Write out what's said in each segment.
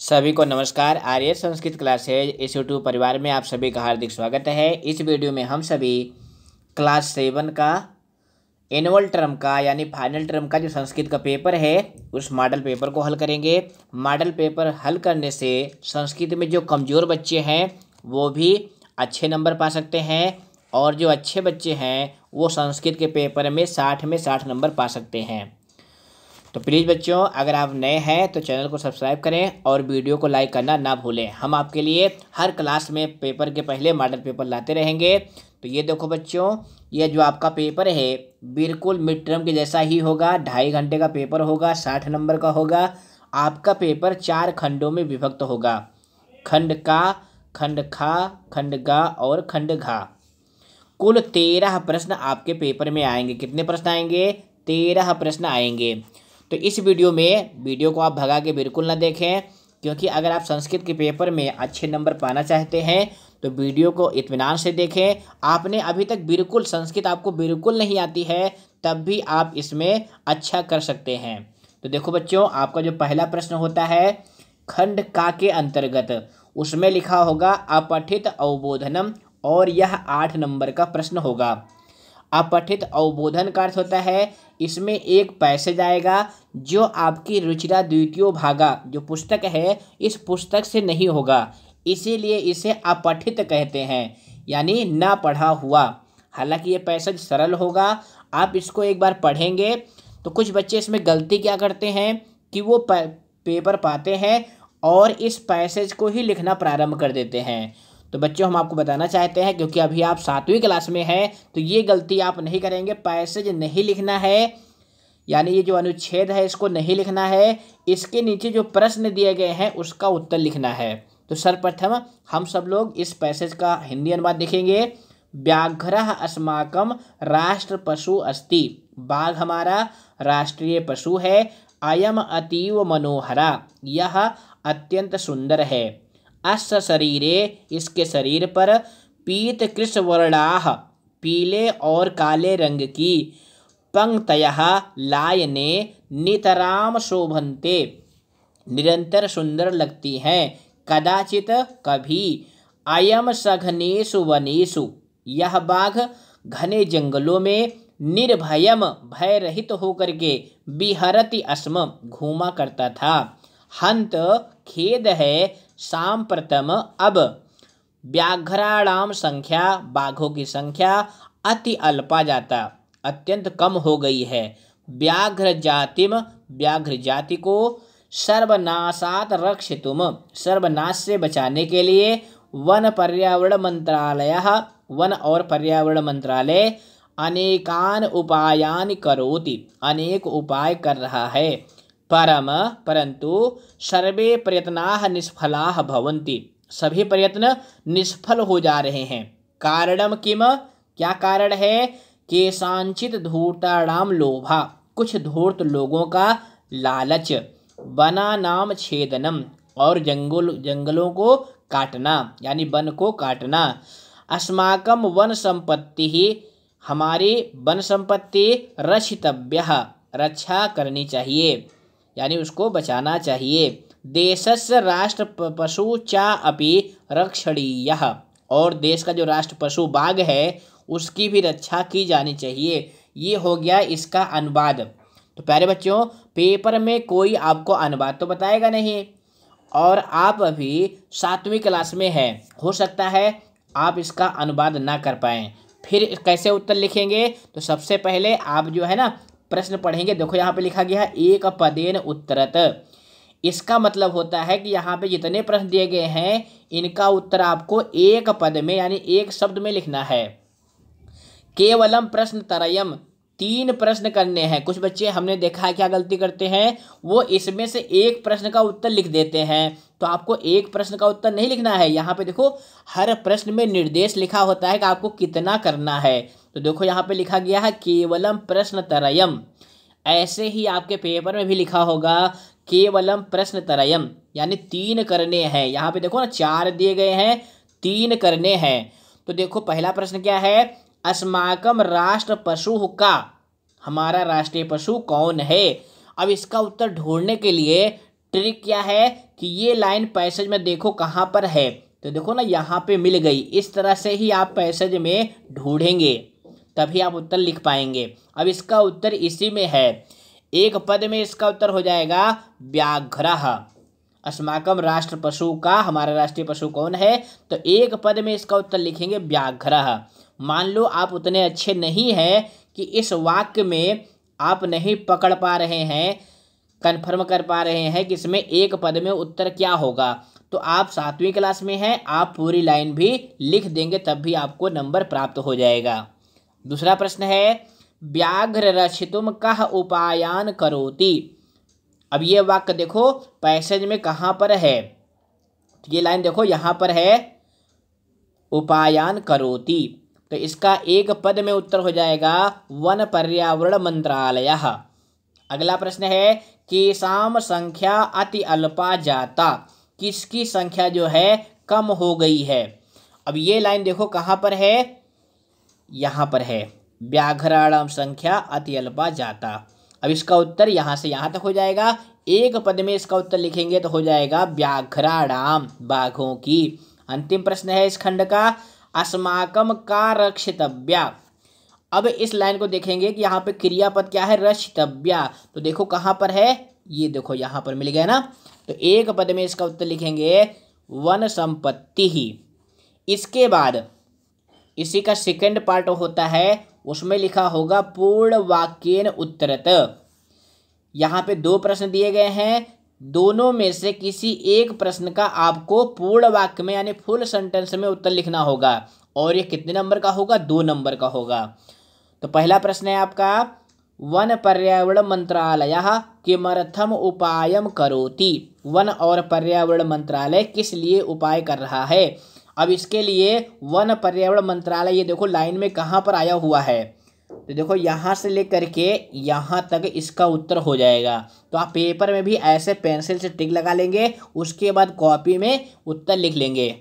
सभी को नमस्कार। आर्य संस्कृत क्लासेज इस यूट्यूब परिवार में आप सभी का हार्दिक स्वागत है। इस वीडियो में हम सभी क्लास 7 का एनुअल टर्म का यानी फाइनल टर्म का जो संस्कृत का पेपर है उस मॉडल पेपर को हल करेंगे। मॉडल पेपर हल करने से संस्कृत में जो कमज़ोर बच्चे हैं वो भी अच्छे नंबर पा सकते हैं और जो अच्छे बच्चे हैं वो संस्कृत के पेपर में 60 में 60 नंबर पा सकते हैं। तो प्लीज़ बच्चों, अगर आप नए हैं तो चैनल को सब्सक्राइब करें और वीडियो को लाइक करना ना भूलें। हम आपके लिए हर क्लास में पेपर के पहले मॉडल पेपर लाते रहेंगे। तो ये देखो बच्चों, ये जो आपका पेपर है बिल्कुल मिड टर्म के जैसा ही होगा। 2.5 घंटे का पेपर होगा, 60 नंबर का होगा। आपका पेपर 4 खंडों में विभक्त होगा, खंड का, खंड खा, खंड गा और खंड घा। कुल 13 प्रश्न आपके पेपर में आएंगे। कितने प्रश्न आएंगे? 13 प्रश्न आएंगे। तो इस वीडियो को आप भगा के बिल्कुल ना देखें, क्योंकि अगर आप संस्कृत के पेपर में अच्छे नंबर पाना चाहते हैं तो वीडियो को इत्मीनान से देखें। आपने अभी तक बिल्कुल संस्कृत आपको बिल्कुल नहीं आती है तब भी आप इसमें अच्छा कर सकते हैं। तो देखो बच्चों, आपका जो पहला प्रश्न होता है खंड का के अंतर्गत, उसमें लिखा होगा अपठित अवबोधनम और यह 8 नंबर का प्रश्न होगा। अपठित अवबोधन का अर्थ होता है इसमें एक पैसेज आएगा जो आपकी रुचिरा द्वितीयो भागा जो पुस्तक है इस पुस्तक से नहीं होगा, इसीलिए इसे अपठित कहते हैं, यानी ना पढ़ा हुआ। हालांकि ये पैसेज सरल होगा, आप इसको एक बार पढ़ेंगे। तो कुछ बच्चे इसमें गलती क्या करते हैं कि वो पेपर पाते हैं और इस पैसेज को ही लिखना प्रारंभ कर देते हैं। तो बच्चों, हम आपको बताना चाहते हैं, क्योंकि अभी आप 7वीं क्लास में हैं, तो ये गलती आप नहीं करेंगे। पैसेज नहीं लिखना है, यानी ये जो अनुच्छेद है इसको नहीं लिखना है। इसके नीचे जो प्रश्न दिए गए हैं उसका उत्तर लिखना है। तो सर्वप्रथम हम सब लोग इस पैसेज का हिंदी अनुवाद देखेंगे। व्याघ्रः अस्माकं राष्ट्र पशु अस्ति। बाघ हमारा राष्ट्रीय पशु है। अयम अतीव मनोहरा, यह अत्यंत सुंदर है। अस्य शरीरे, इसके शरीर पर, पीत कृष्णवर्णाः, पीले और काले रंग की, पंक्तयः लायने नितराम शोभन्ते, निरंतर सुंदर लगती हैं। कदाचित, कभी, अयम सघनेषु वनेषु, यह बाघ घने जंगलों में, निर्भयम, भय रहित होकर के, विहरति अस्म, घूमा करता था। हंत, खेद है, सांप्रतम, अब, व्याघ्राणाम संख्या, बाघों की संख्या, अति अल्पा जाता, अत्यंत कम हो गई है। व्याघ्र जातिम, व्याघ्र जाति को, सर्वनाशात रक्षितुम, सर्वनाश से बचाने के लिए, वन पर्यावरण मंत्रालय, वन और पर्यावरण मंत्रालय, अनेकान उपायान करोति, अनेक उपाय कर रहा है। परंतु सर्वे प्रयत्नाः निष्फलाः भवन्ति, सभी प्रयत्न निष्फल हो जा रहे हैं। कारणम किम, क्या कारण है? केषांचित् धूर्तानां लोभा, कुछ धूर्त लोगों का लालच, वनानां छेदनम, और जंगलों को काटना, यानी वन को काटना। अस्माकं वन संपत्ति ही, हमारी वन संपत्ति, रक्षितव्यः, रक्षा करनी चाहिए, यानी उसको बचाना चाहिए। देशस्य राष्ट्र पशु चा अपि रक्षणीयः, और देश का जो राष्ट्र पशु बाघ है उसकी भी रक्षा की जानी चाहिए। ये हो गया इसका अनुवाद। तो प्यारे बच्चों, पेपर में कोई आपको अनुवाद तो बताएगा नहीं और आप अभी 7वीं क्लास में हैं, हो सकता है आप इसका अनुवाद ना कर पाएँ। फिर कैसे उत्तर लिखेंगे? तो सबसे पहले आप जो है ना प्रश्न पढ़ेंगे। देखो यहाँ पे लिखा गया है एक पदेन उत्तरत। इसका मतलब होता है कि यहाँ पे जितने प्रश्न दिए गए हैं इनका उत्तर आपको एक पद में यानी एक शब्द में लिखना है। केवलम प्रश्न तरयम, 3 प्रश्न करने हैं। कुछ बच्चे हमने देखा है क्या गलती करते हैं, वो इसमें से एक प्रश्न का उत्तर लिख देते हैं। तो आपको एक प्रश्न का उत्तर नहीं लिखना है। यहाँ पे देखो हर प्रश्न में निर्देश लिखा होता है कि आपको कितना करना है। तो देखो यहाँ पे लिखा गया है केवलम प्रश्न तरयम। ऐसे ही आपके पेपर में भी लिखा होगा केवलम प्रश्न तरयम, यानी 3 करने हैं। यहाँ पे देखो ना 4 दिए गए हैं, 3 करने हैं। तो देखो पहला प्रश्न क्या है? अस्माकम राष्ट्र पशु का, हमारा राष्ट्रीय पशु कौन है? अब इसका उत्तर ढूंढने के लिए ट्रिक क्या है कि ये लाइन पैसेज में देखो कहाँ पर है, तो देखो ना यहाँ पे मिल गई। इस तरह से ही आप पैसेज में ढूंढेंगे तभी आप उत्तर लिख पाएंगे। अब इसका उत्तर इसी में है। एक पद में इसका उत्तर हो जाएगा व्याघ्रः। अस्माकं राष्ट्र पशु का, हमारा राष्ट्रीय पशु कौन है, तो एक पद में इसका उत्तर लिखेंगे व्याघ्रः। मान लो आप उतने अच्छे नहीं हैं कि इस वाक्य में आप नहीं पकड़ पा रहे हैं, कन्फर्म कर पा रहे हैं कि इसमें एक पद में उत्तर क्या होगा, तो आप 7वीं क्लास में हैं, आप पूरी लाइन भी लिख देंगे तब भी आपको नंबर प्राप्त हो जाएगा। दूसरा प्रश्न है व्याघ्र रक्षितुम कः उपायान करोति। अब ये वाक्य देखो पैसेज में कहाँ पर है, ये लाइन देखो यहाँ पर है उपायान करोति, तो इसका एक पद में उत्तर हो जाएगा वन पर्यावरण मंत्रालयः। अगला प्रश्न है केषां संख्या अति अल्पा जाता, किसकी संख्या जो है कम हो गई है। अब ये लाइन देखो कहाँ पर है, यहाँ पर है व्याघ्राणाम संख्या अति अल्पा जाता। अब इसका उत्तर यहाँ से यहाँ तक हो जाएगा। एक पद में इसका उत्तर लिखेंगे तो हो जाएगा व्याघ्राणाम, बाघों की। अंतिम प्रश्न है इस खंड का अस्माकं का रक्षितव्या। अब इस लाइन को देखेंगे कि यहाँ पे क्रियापद क्या है, रक्षितव्या, तो देखो कहाँ पर है, ये देखो यहाँ पर मिल गया ना, तो एक पद में इसका उत्तर लिखेंगे वन संपत्ति ही। इसके बाद इसी का सेकंड पार्ट होता है, उसमें लिखा होगा पूर्ण वाक्येन उत्तरत। यहाँ पे 2 प्रश्न दिए गए हैं, दोनों में से किसी एक प्रश्न का आपको पूर्ण वाक्य में यानी फुल सेंटेंस में उत्तर लिखना होगा, और ये कितने नंबर का होगा, 2 नंबर का होगा। तो पहला प्रश्न है आपका वन पर्यावरण मंत्रालयः किमर्थम उपायम करोति। वन और पर्यावरण मंत्रालय किस लिए उपाय कर रहा है। अब इसके लिए वन पर्यावरण मंत्रालय ये देखो लाइन में कहाँ पर आया हुआ है, तो देखो यहाँ से लेकर के यहाँ तक इसका उत्तर हो जाएगा। तो आप पेपर में भी ऐसे पेंसिल से टिक लगा लेंगे, उसके बाद कॉपी में उत्तर लिख लेंगे।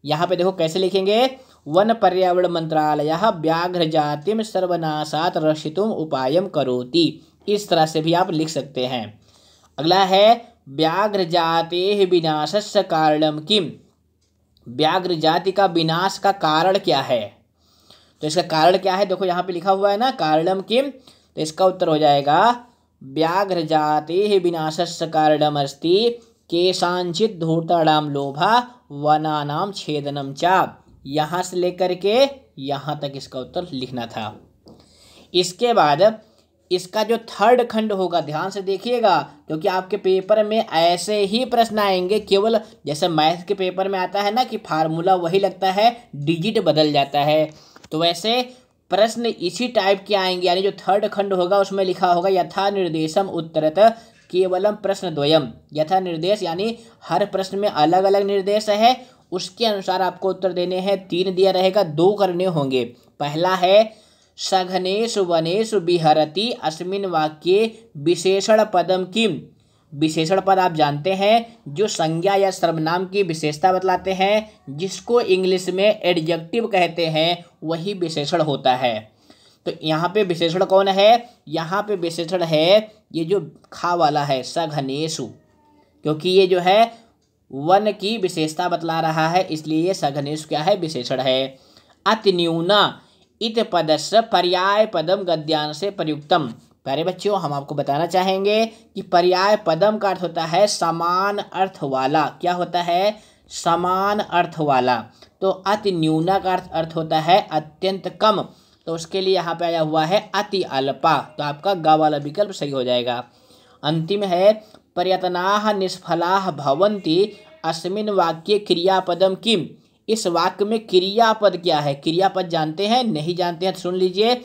यहाँ पे देखो कैसे लिखेंगे, वन पर्यावरण मंत्रालयः व्याघ्र जातिम सर्वनाशात् रक्षितुम उपायम करोति। इस तरह से भी आप लिख सकते हैं। अगला है व्याघ्र जातेः विनाशस्य कारणम किम। व्याघ्र जाति का विनाश का कारण क्या है, तो इसका कारण क्या है, देखो यहाँ पे लिखा हुआ है ना कारणम किम, तो इसका उत्तर हो जाएगा व्याघ्र जातेः विनाशस्य कारणम अस्ति केषांचित् धूर्तानां लोभा वनानां छेदनम च। यहाँ से लेकर के यहाँ तक इसका उत्तर लिखना था। इसके बाद इसका जो थर्ड खंड होगा, ध्यान से देखिएगा, क्योंकि आपके पेपर में ऐसे ही प्रश्न आएंगे, केवल जैसे मैथ के पेपर में आता है ना कि फार्मूला वही लगता है, डिजिट बदल जाता है, तो वैसे प्रश्न इसी टाइप के आएंगे। यानी जो थर्ड खंड होगा उसमें लिखा होगा यथा निर्देशम उत्तरत केवलम प्रश्न द्वयम। यथा निर्देश यानी हर प्रश्न में अलग अलग निर्देश है, उसके अनुसार आपको उत्तर देने हैं। 3 दिया रहेगा, 2 करने होंगे। पहला है सघनेषु वनेषु विहरति अस्मिन् वाक्ये विशेषण पदम किम। विशेषण पद आप जानते हैं जो संज्ञा या सर्वनाम की विशेषता बतलाते हैं, जिसको इंग्लिश में एडजेक्टिव कहते हैं, वही विशेषण होता है। तो यहाँ पे विशेषण कौन है, यहाँ पे विशेषण है ये जो खा वाला है सघनेषु, क्योंकि ये जो है वन की विशेषता बतला रहा है, इसलिए ये सघनेषु क्या है, विशेषण है। अति न्यूना इत पदस्य पर्याय पदम गद्यांश से प्रयुक्तम। प्यारे बच्चों, हम आपको बताना चाहेंगे कि पर्याय पदम का अर्थ होता है समान अर्थ वाला। क्या होता है, समान अर्थ वाला। तो अति न्यूना का अर्थ होता है अत्यंत कम, तो उसके लिए यहाँ पे आया हुआ है अति अल्पा, तो आपका ग वाला विकल्प सही हो जाएगा। अंतिम है प्रयत्नाः निष्फलाः भवन्ति अस्मिन् वाक्ये क्रियापदम किम। इस वाक्य में क्रियापद क्या है, क्रियापद जानते हैं, नहीं जानते हैं तो सुन लीजिए।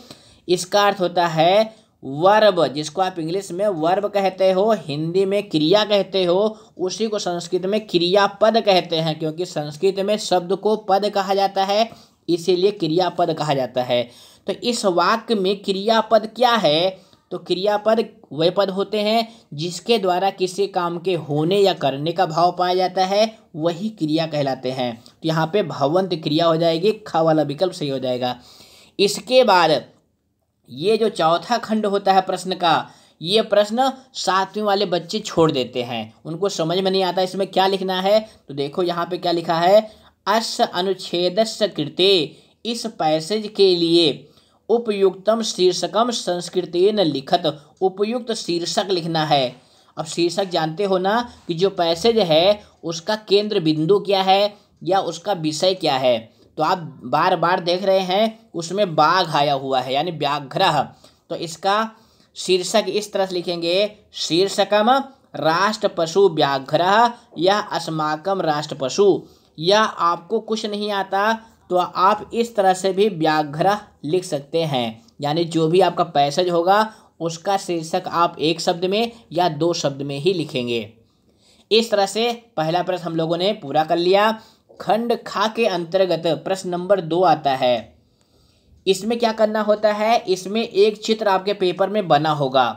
इसका अर्थ होता है वर्ब, जिसको आप इंग्लिश में वर्ब कहते हो, हिंदी में क्रिया कहते हो, उसी को संस्कृत में क्रियापद कहते हैं, क्योंकि संस्कृत में शब्द को पद कहा जाता है, इसीलिए क्रियापद कहा जाता है। तो इस वाक्य में क्रियापद क्या है, तो क्रियापद वे पद होते हैं जिसके द्वारा किसी काम के होने या करने का भाव पाया जाता है, वही क्रिया कहलाते हैं। तो यहाँ पे भवंत क्रिया हो जाएगी, खा वाला विकल्प सही हो जाएगा। इसके बाद ये जो चौथा खंड होता है प्रश्न का, ये प्रश्न 7वीं वाले बच्चे छोड़ देते हैं, उनको समझ में नहीं आता इसमें क्या लिखना है। तो देखो यहाँ पे क्या लिखा है, अस्य अनुच्छेदस्य कृते, इस पैसेज के लिए उपयुक्तम शीर्षकम संस्कृतेन लिखत, उपयुक्त शीर्षक लिखना है। अब शीर्षक जानते हो ना कि जो पैसेज है उसका केंद्र बिंदु क्या है या उसका विषय क्या है। तो आप बार बार देख रहे हैं उसमें बाघ आया हुआ है यानी व्याघ्र, तो इसका शीर्षक इस तरह से लिखेंगे, शीर्षकम राष्ट्र पशु व्याघ्र या अस्माकम राष्ट्र पशु। या आपको कुछ नहीं आता तो आप इस तरह से भी व्याघ्र लिख सकते हैं, यानी जो भी आपका पैसेज होगा उसका शीर्षक आप एक शब्द में या 2 शब्द में ही लिखेंगे। इस तरह से पहला प्रश्न हम लोगों ने पूरा कर लिया। खंड खा के अंतर्गत प्रश्न नंबर 2 आता है। इसमें क्या करना होता है, इसमें एक चित्र आपके पेपर में बना होगा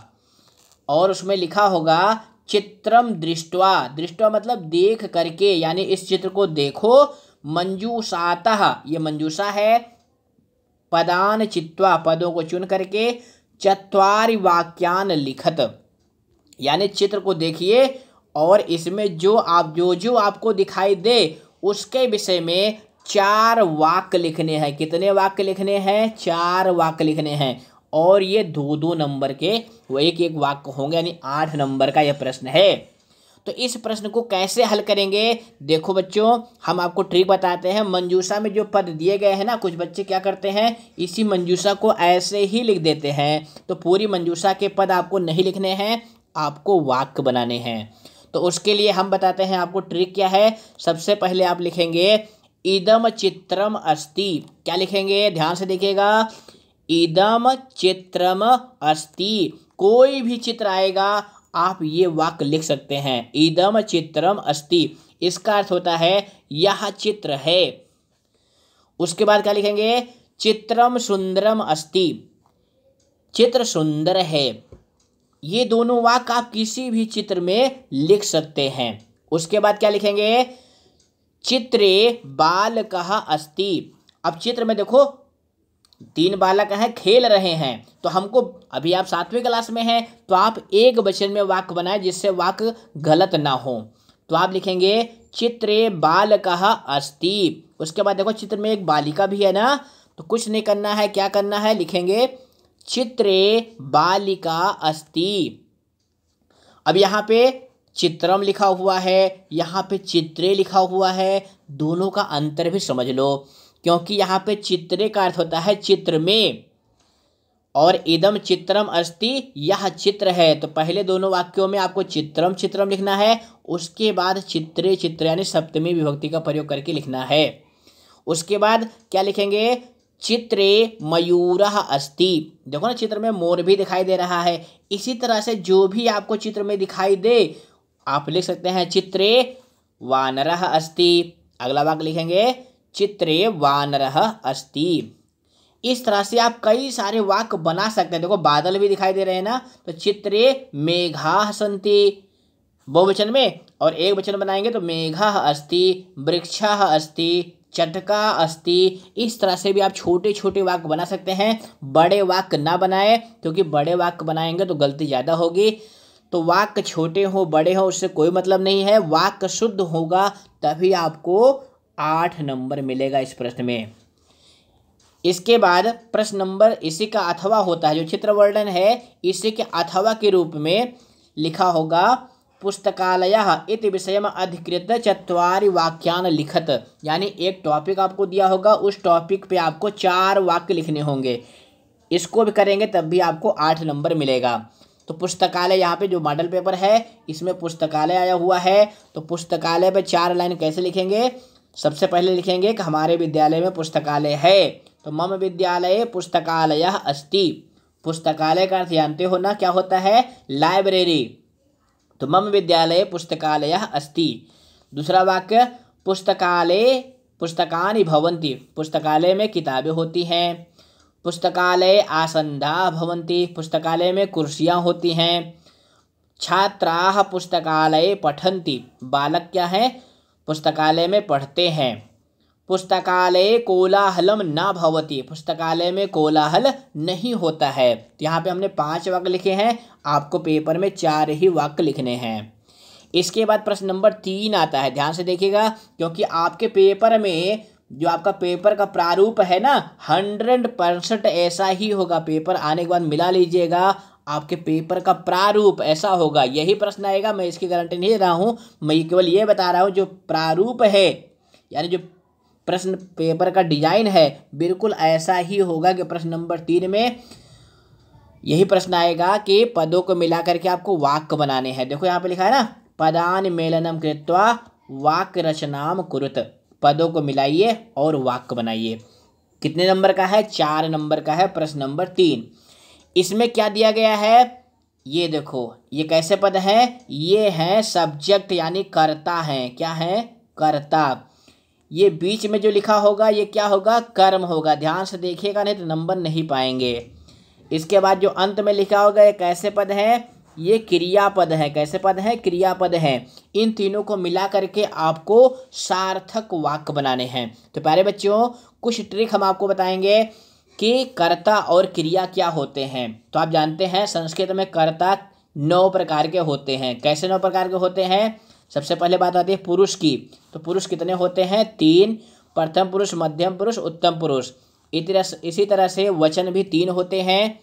और उसमें लिखा होगा चित्रम दृष्ट्वा, दृष्ट्वा मतलब देख करके, यानी इस चित्र को देखो। मंजूषातः, ये मंजूषा है। पदान चित्वा, पदों को चुन करके। चत्वारि वाक्यान लिखत, यानी चित्र को देखिए और इसमें जो आपको दिखाई दे उसके विषय में 4 वाक्य लिखने हैं। कितने वाक्य लिखने हैं, 4 वाक्य लिखने हैं। और ये 2-2 नंबर के वो एक वाक्य होंगे, यानी 8 नंबर का यह प्रश्न है। तो इस प्रश्न को कैसे हल करेंगे, देखो बच्चों हम आपको ट्रिक बताते हैं। मंजूषा में जो पद दिए गए हैं ना, कुछ बच्चे क्या करते हैं इसी मंजूषा को ऐसे ही लिख देते हैं। तो पूरी मंजूषा के पद आपको नहीं लिखने हैं, आपको वाक्य बनाने हैं। तो उसके लिए हम बताते हैं आपको ट्रिक क्या है। सबसे पहले आप लिखेंगे इदम चित्रम अस्ति। क्या लिखेंगे, ध्यान से देखिएगा, इदम चित्रम अस्ति। कोई भी चित्र आएगा आप ये वाक्य लिख सकते हैं, इदम चित्रम अस्ति। इसका अर्थ होता है यह चित्र है। उसके बाद क्या लिखेंगे, चित्रम सुंदरम अस्ति, चित्र सुंदर है। ये दोनों वाक्य आप किसी भी चित्र में लिख सकते हैं। उसके बाद क्या लिखेंगे, चित्रे बालकः अस्ति। अब चित्र में देखो 3 बालक हैं, खेल रहे हैं। तो हमको, अभी आप 7वीं क्लास में हैं तो आप एक वचन में वाक्य बनाए जिससे वाक्य गलत ना हो। तो आप लिखेंगे चित्रे बालकः अस्ति। उसके बाद देखो चित्र में एक बालिका भी है ना, तो कुछ नहीं करना है, क्या करना है, लिखेंगे चित्रे बालिका अस्ति। अब यहाँ पे चित्रम लिखा हुआ है, यहाँ पे चित्रे लिखा हुआ है, दोनों का अंतर भी समझ लो। क्योंकि यहाँ पे चित्रे का अर्थ होता है चित्र में और इदम चित्रम अस्ति यह चित्र है। तो पहले दोनों वाक्यों में आपको चित्रम चित्रम लिखना है, उसके बाद चित्रे चित्र यानी सप्तमी विभक्ति का प्रयोग करके लिखना है। उसके बाद क्या लिखेंगे, चित्रे मयूरः अस्ति। देखो ना चित्र में मोर भी दिखाई दे रहा है। इसी तरह से जो भी आपको चित्र में दिखाई दे आप लिख सकते हैं चित्रे वानरः अस्ति। अगला वाक्य लिखेंगे चित्रे वानरः अस्ति। इस तरह से आप कई सारे वाक्य बना सकते हैं। देखो बादल भी दिखाई दे रहे हैं ना, तो चित्रे मेघाः सन्ति बहुवचन में, और एक वचन बनाएंगे तो मेघाः अस्ति, वृक्षः अस्ति, चटका अस्ति। इस तरह से भी आप छोटे छोटे वाक्य बना सकते हैं। बड़े वाक्य ना बनाए, क्योंकि बड़े वाक्य बनाएंगे तो गलती ज़्यादा होगी। तो वाक्य छोटे हो बड़े हो उससे कोई मतलब नहीं है, वाक्य शुद्ध होगा तभी आपको 8 नंबर मिलेगा इस प्रश्न में। इसके बाद प्रश्न नंबर, इसी का अथवा होता है, जो चित्र वर्णन है इसी के अथवा के रूप में लिखा होगा पुस्तकालयः इति विषयम अधिकृत 4 वाक्यान लिखत। यानी एक टॉपिक आपको दिया होगा, उस टॉपिक पे आपको 4 वाक्य लिखने होंगे। इसको भी करेंगे तब भी आपको 8 नंबर मिलेगा। तो पुस्तकालय, यहाँ पे जो मॉडल पेपर है इसमें पुस्तकालय आया हुआ है, तो पुस्तकालय पे 4 लाइन कैसे लिखेंगे। सबसे पहले लिखेंगे कि हमारे विद्यालय में पुस्तकालय है, तो मम विद्यालये पुस्तकालयः अस्ति। पुस्तकालय का अर्थ जानते हो ना क्या होता है, लाइब्रेरी। तो मम विद्यालये पुस्तकालयः अस्ति। दूसरा वाक्य, पुस्तकालये पुस्तकानि भवन्ति, पुस्तकालय में किताबें होती हैं। पुस्तकालये आसन्दाः भवन्ति, पुस्तकालय में कुर्सियाँ होती हैं। छात्राः पुस्तकालये पठन्ति, बालक क्या हैं पुस्तकालय में पढ़ते हैं। पुस्तकालय कोलाहलम ना भवति, पुस्तकालय में कोलाहल नहीं होता है। तो यहाँ पे हमने 5 वाक्य लिखे हैं, आपको पेपर में 4 ही वाक्य लिखने हैं। इसके बाद प्रश्न नंबर 3 आता है, ध्यान से देखिएगा, क्योंकि आपके पेपर में जो आपका पेपर का प्रारूप है ना 100% ऐसा ही होगा। पेपर आने के बाद मिला लीजिएगा, आपके पेपर का प्रारूप ऐसा होगा, यही प्रश्न आएगा। मैं इसकी गारंटी नहीं दे रहा हूँ, मैं केवल ये बता रहा हूँ जो प्रारूप है यानी जो प्रश्न पेपर का डिजाइन है बिल्कुल ऐसा ही होगा कि प्रश्न नंबर 3 में यही प्रश्न आएगा कि पदों को मिला करके आपको वाक्य बनाने हैं। देखो यहाँ पे लिखा है ना, पदान मेलनम कृत्वा वाक्य रचनाम कुरुत, पदों को मिलाइए और वाक्य बनाइए। कितने नंबर का है? 4 नंबर का है प्रश्न नंबर 3। इसमें क्या दिया गया है, ये देखो, ये कैसे पद हैं? ये हैं सब्जेक्ट यानी कर्ता हैं। क्या है? कर्ता। ये बीच में जो लिखा होगा ये क्या होगा? कर्म होगा। ध्यान से देखिएगा, नहीं तो नंबर नहीं पाएंगे। इसके बाद जो अंत में लिखा होगा ये कैसे पद है? ये क्रियापद है। कैसे पद है? क्रियापद है। इन तीनों को मिला करके आपको सार्थक वाक्य बनाने हैं। तो प्यारे बच्चों, कुछ ट्रिक हम आपको बताएंगे कि कर्ता और क्रिया क्या होते हैं। तो आप जानते हैं संस्कृत में कर्ता 9 प्रकार के होते हैं। कैसे 9 प्रकार के होते हैं? सबसे पहले बात आती है पुरुष की। तो पुरुष कितने होते हैं? 3, प्रथम पुरुष, मध्यम पुरुष, उत्तम पुरुष। इसी तरह से वचन भी 3 होते हैं,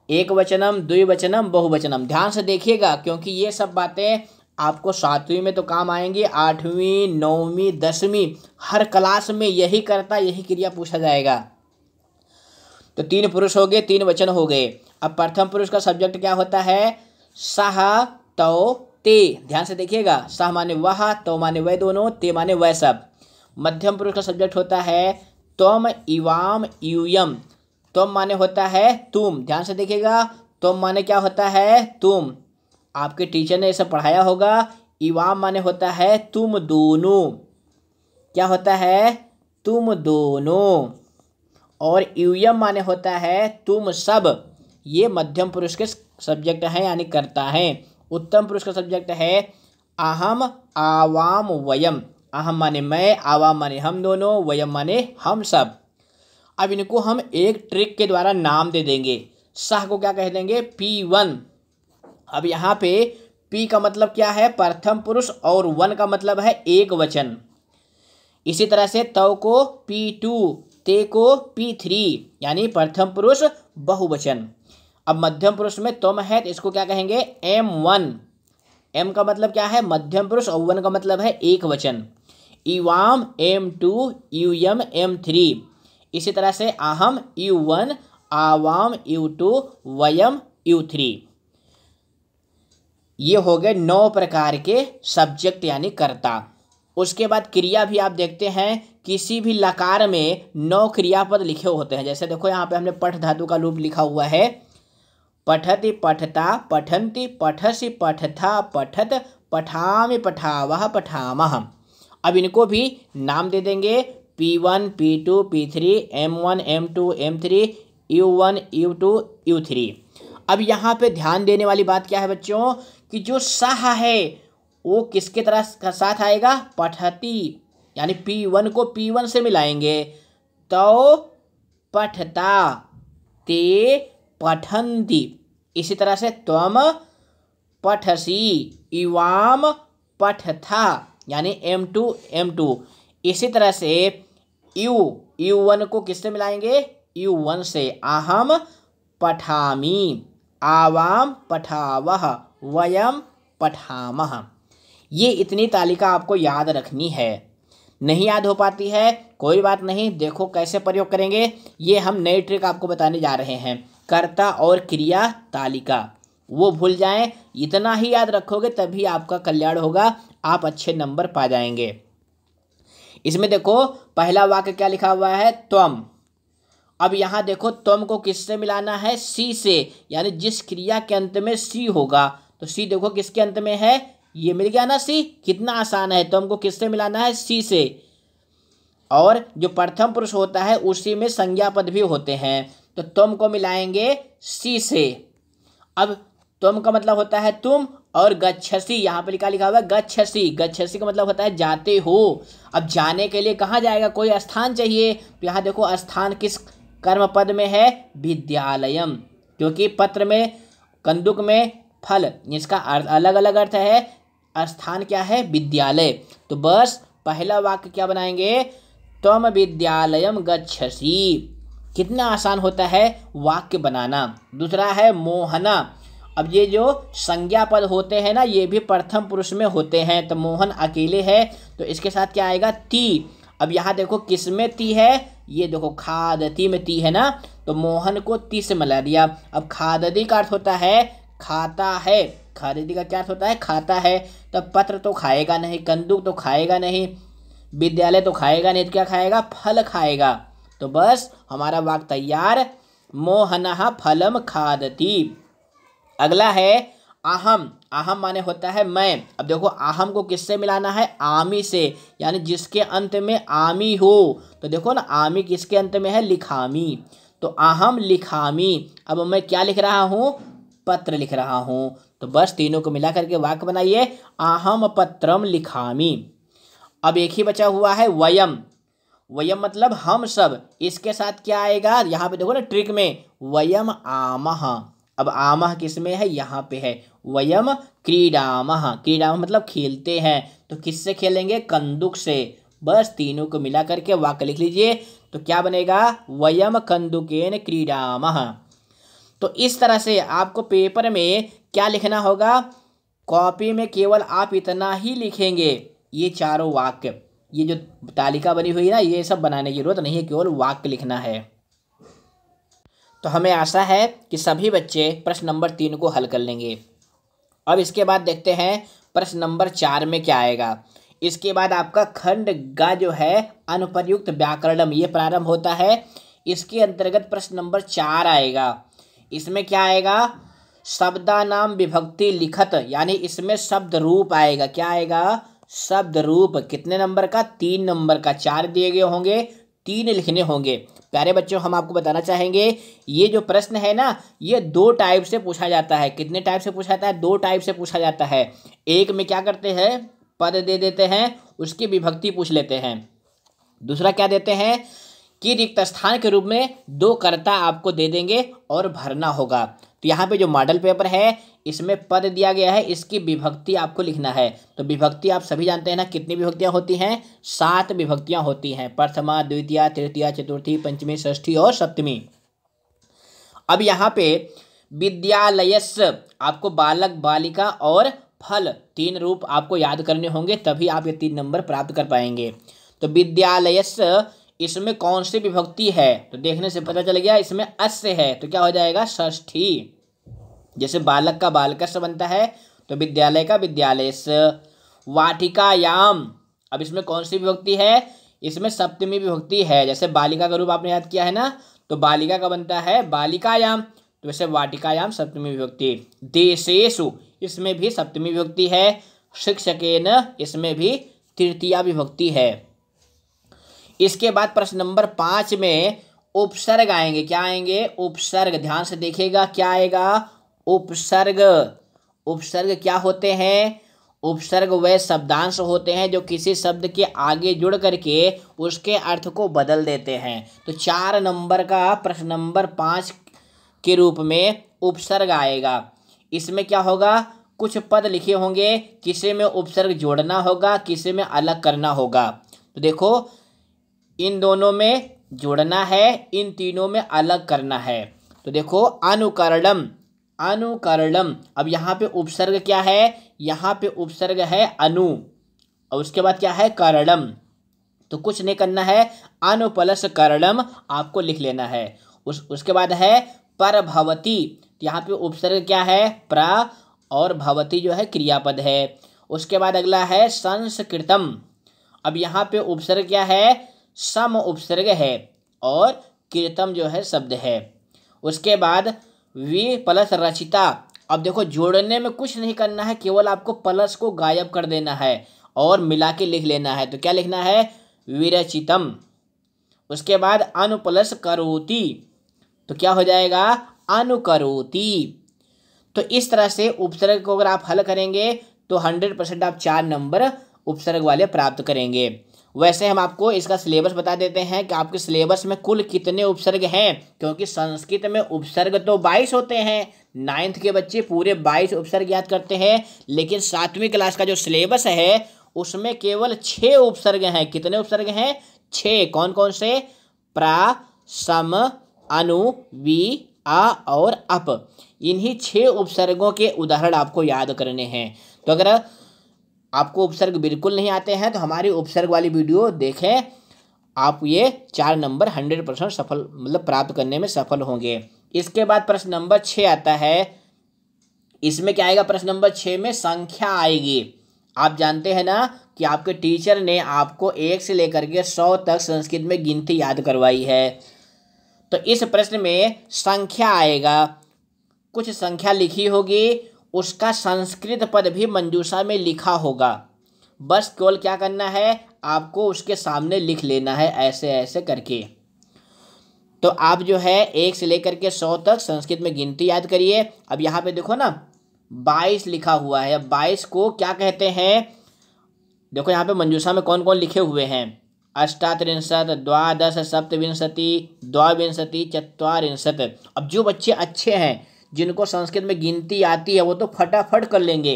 एक वचनम, द्विवचनम, बहुवचनम। ध्यान से देखिएगा, क्योंकि ये सब बातें आपको 7वीं में तो काम आएंगी, 8वीं, 9वीं, 10वीं, हर क्लास में यही कर्ता यही क्रिया पूछा जाएगा। तो 3 पुरुष हो गए, 3 वचन हो गए। अब प्रथम पुरुष का सब्जेक्ट क्या होता है? सह, तौ, ते। ध्यान से देखिएगा, सह माने वह, तौ माने वह दोनों, ते माने वह सब। मध्यम पुरुष का सब्जेक्ट होता है त्वम, इवाम, यूयम। त्वम माने होता है तुम। ध्यान से देखिएगा, त्वम माने क्या होता है? तुम। आपके टीचर ने इसे पढ़ाया होगा। इवाम माने होता है तुम दोनों। क्या होता है? तुम दोनों। और यूयम माने होता है तुम सब। ये मध्यम पुरुष के सब्जेक्ट हैं यानी कर्ता हैं। उत्तम पुरुष का सब्जेक्ट है अहम, आवाम, वयम। अहम माने मैं, आवाम माने हम दोनों, वयम माने हम सब। अब इनको हम एक ट्रिक के द्वारा नाम दे देंगे। सह को क्या कह देंगे? P1। अब यहाँ पे P का मतलब क्या है? प्रथम पुरुष, और 1 का मतलब है एक वचन। इसी तरह से तौ को P2, ते को P3 यानी प्रथम पुरुष बहुवचन। अब मध्यम पुरुष में तुम है तो इसको क्या कहेंगे? M1। M का मतलब क्या है? मध्यम पुरुष, और 1 का मतलब है एक वचन। इवाम M2, यूयम M3। इसी तरह से अहम U1, आवाम U2, वयम U3। ये हो गए 9 प्रकार के सब्जेक्ट यानी कर्ता। उसके बाद क्रिया भी आप देखते हैं, किसी भी लकार में 9 क्रियापद लिखे होते हैं। जैसे देखो यहाँ पे हमने पठ धातु का रूप लिखा हुआ है, पठति, पठता, पठन्ति, पठसि, पठथा, पठत, पठामि, पठावः, पठामः। अब इनको भी नाम दे देंगे, P1, P2, P3, M1, M2, M3, U1, U2, U3। अब यहाँ पे ध्यान देने वाली बात क्या है बच्चों, कि जो सह है वो किसके तरह का साथ आएगा? पठती, यानी P1 को P1 से मिलाएंगे। तो पठता, ते पठन्ति। इसी तरह से त्वम पठसी, इवाम पठथा यानी M2, M2। इसी तरह से U1 को किससे मिलाएंगे? U1 से। अहम पठामि, आवाम पठावः, वयम पठामः। ये इतनी तालिका आपको याद रखनी है। नहीं याद हो पाती है कोई बात नहीं, देखो कैसे प्रयोग करेंगे। ये हम नई ट्रिक आपको बताने जा रहे हैं। कर्ता और क्रिया तालिका वो भूल जाएं, इतना ही याद रखोगे तभी आपका कल्याण होगा, आप अच्छे नंबर पा जाएंगे। इसमें देखो पहला वाक्य क्या लिखा हुआ है? त्वम। अब यहाँ देखो त्वम को किससे मिलाना है? सी से, यानी जिस क्रिया के अंत में सी होगा। तो सी देखो किसके अंत में है? ये मिल गया ना सी। कितना आसान है। त्वम को किससे मिलाना है? सी से। और जो प्रथम पुरुष होता है उसी में संज्ञा पद भी होते हैं, तो त्वम को मिलाएंगे सी से। अब त्वम का मतलब होता है तुम, और गच्छसि, यहाँ पे लिखा हुआ है गच्छसि। गच्छसि का मतलब होता है जाते हो। अब जाने के लिए कहाँ जाएगा, कोई स्थान चाहिए, तो यहाँ देखो स्थान किस कर्म पद में है, विद्यालयम, क्योंकि पत्र में, कंदुक में फल, इसका अलग अलग अर्थ है। स्थान क्या है, विद्यालय। तो बस पहला वाक्य क्या बनाएंगे, त्वम विद्यालयम गच्छसि। कितना आसान होता है वाक्य बनाना। दूसरा है मोहना। अब ये जो संज्ञा पद होते हैं ना, ये भी प्रथम पुरुष में होते हैं। तो मोहन अकेले है, तो इसके साथ क्या आएगा, ती। अब यहाँ देखो किस में ती है, ये देखो खादती में ती है ना, तो मोहन को ती से मिला दिया। अब खादती का अर्थ होता है खाता है। खादती का क्या अर्थ होता है, खाता है। तो पत्र तो खाएगा नहीं, कंदुक तो खाएगा नहीं, विद्यालय तो खाएगा नहीं, तो क्या खाएगा, फल खाएगा। तो बस हमारा वाक्य तैयार, मोहनः फलम खादति। अगला है अहम। अहम माने होता है मैं। अब देखो अहम को किससे मिलाना है, आमी से, यानी जिसके अंत में आमी हो। तो देखो ना, आमी किसके अंत में है, लिखामी। तो अहम लिखामी। अब मैं क्या लिख रहा हूँ, पत्र लिख रहा हूँ। तो बस तीनों को मिला करके वाक्य बनाइए, अहम पत्रम लिखामी। अब एक ही बचा हुआ है वयम। वयम मतलब हम सब। इसके साथ क्या आएगा, यहाँ पे देखो ना ट्रिक में, वयम आमः। अब आमः किस में है, यहाँ पे है। वयम क्रीडामः। क्रीडामः मतलब खेलते हैं, तो किससे खेलेंगे, कंदुक से। बस तीनों को मिला करके वाक्य लिख लीजिए। तो क्या बनेगा, वयम कंदुकेन क्रीडामः। तो इस तरह से आपको पेपर में क्या लिखना होगा, कॉपी में केवल आप इतना ही लिखेंगे, ये चारों वाक्य, ये जो तालिका बनी हुई है ना, ये सब बनाने की जरूरत नहीं है, केवल वाक्य लिखना है। तो हमें आशा है कि सभी बच्चे प्रश्न नंबर 3 को हल कर लेंगे। अब इसके बाद देखते हैं प्रश्न नंबर 4 में क्या आएगा। इसके बाद आपका खंड ग जो है अनुपर्युक्त व्याकरणम, ये प्रारंभ होता है। इसके अंतर्गत प्रश्न नंबर 4 आएगा। इसमें क्या आएगा, शब्दानाम विभक्ति लिखत, यानी इसमें शब्द रूप आएगा। क्या आएगा, शब्द रूप। कितने नंबर का, 3 नंबर का। 4 दिए गए होंगे, 3 लिखने होंगे। प्यारे बच्चों, हम आपको बताना चाहेंगे, ये जो प्रश्न है ना, ये 2 टाइप से पूछा जाता है। कितने टाइप से पूछा जाता है, 2 टाइप से पूछा जाता है। एक में क्या करते हैं, पद दे देते हैं, उसकी विभक्ति पूछ लेते हैं। दूसरा क्या देते हैं कि रिक्त स्थान के रूप में 2 कर्ता आपको दे देंगे और भरना होगा। तो यहाँ पे जो मॉडल पेपर है, इसमें पद दिया गया है, इसकी विभक्ति आपको लिखना है। तो विभक्ति आप सभी जानते हैं ना, कितनी विभक्तियाँ होती हैं, 7 विभक्तियाँ होती हैं। प्रथमा, द्वितीया, तृतीया, चतुर्थी, पंचमी, षष्ठी और सप्तमी। अब यहाँ पे विद्यालयस्, आपको बालक, बालिका और फल, 3 रूप आपको याद करने होंगे, तभी आप ये 3 नंबर प्राप्त कर पाएंगे। तो विद्यालयस्, इसमें कौन सी विभक्ति है, तो देखने से पता चल गया, इसमें अस्य है, तो क्या हो जाएगा, षष्ठी। जैसे बालक का बालकस्य बनता है, तो विद्यालय का विद्यालयस्। वाटिकायाम, अब इसमें कौन सी विभक्ति है, इसमें सप्तमी विभक्ति है। जैसे बालिका का रूप आपने याद किया है ना, तो बालिका का बनता है बालिकायाम, तो वैसे वाटिकायाम सप्तमी विभक्ति। देशेषु, इसमें भी सप्तमी विभक्ति है। शिक्षकेन, इसमें भी तृतीया विभक्ति है। इसके बाद प्रश्न नंबर 5 में उपसर्ग आएंगे। क्या आएंगे, उपसर्ग। ध्यान से देखिएगा, क्या आएगा, उपसर्ग। उपसर्ग क्या होते हैं, उपसर्ग वह शब्दांश होते हैं जो किसी शब्द के आगे जुड़ करके उसके अर्थ को बदल देते हैं। तो 4 नंबर का प्रश्न नंबर 5 के रूप में उपसर्ग आएगा। इसमें क्या होगा, कुछ पद लिखे होंगे, किसी में उपसर्ग जोड़ना होगा, किसी में अलग करना होगा। तो देखो, इन दोनों में जोड़ना है, इन तीनों में अलग करना है। तो देखो, अनुकरणम, अनुकरणम। अब यहाँ पे उपसर्ग क्या है, यहाँ पे उपसर्ग है अनु, और उसके बाद क्या है, करणम। तो कुछ नहीं करना है, अनु प्लस करणम आपको लिख लेना है। उसके बाद है परभवती। यहाँ पे उपसर्ग क्या है, प्र, और भवती जो है क्रियापद है। उसके बाद अगला है संस्कृतम। अब यहाँ पे उपसर्ग क्या है, सम उपसर्ग है, और कृतम जो है शब्द है। उसके बाद वि प्लस रचिता। अब देखो, जोड़ने में कुछ नहीं करना है, केवल आपको प्लस को गायब कर देना है और मिला के लिख लेना है। तो क्या लिखना है, विरचितम। उसके बाद अनु प्लस करोति, तो क्या हो जाएगा, अनुकरोति। तो इस तरह से उपसर्ग को अगर आप हल करेंगे तो 100% आप 4 नंबर उपसर्ग वाले प्राप्त करेंगे। वैसे हम आपको इसका सिलेबस बता देते हैं कि आपके सिलेबस में कुल कितने उपसर्ग हैं, क्योंकि संस्कृत में उपसर्ग तो 22 होते हैं। 9th के बच्चे पूरे 22 उपसर्ग याद करते हैं, लेकिन 7वीं क्लास का जो सिलेबस है उसमें केवल 6 उपसर्ग हैं। कितने उपसर्ग हैं? 6। कौन कौन से? प्रा, सम, अनु, वि, आ और अप। इन्हीं 6 उपसर्गों के उदाहरण आपको याद करने हैं। तो अगर आपको उपसर्ग बिल्कुल नहीं आते हैं तो हमारी उपसर्ग वाली वीडियो देखें, आप ये 4 नंबर 100% सफल मतलब प्राप्त करने में सफल होंगे। इसके बाद प्रश्न नंबर 6 आता है। इसमें क्या आएगा? प्रश्न नंबर 6 में संख्या आएगी। आप जानते हैं ना कि आपके टीचर ने आपको 1 से लेकर के 100 तक संस्कृत में गिनती याद करवाई है। तो इस प्रश्न में संख्या आएगा, कुछ संख्या लिखी होगी, उसका संस्कृत पद भी मंजूषा में लिखा होगा। बस केवल क्या करना है, आपको उसके सामने लिख लेना है ऐसे ऐसे करके। तो आप जो है 1 से लेकर के 100 तक संस्कृत में गिनती याद करिए। अब यहाँ पे देखो ना 22 लिखा हुआ है। 22 को क्या कहते हैं? देखो यहाँ पे मंजूषा में कौन कौन लिखे हुए हैं। अष्टात्रिंशत्, द्वादश, सप्तविंशति, द्वाविंशति, चत्वारिंशत्। अब जो बच्चे अच्छे हैं, जिनको संस्कृत में गिनती आती है, वो तो फटाफट कर लेंगे।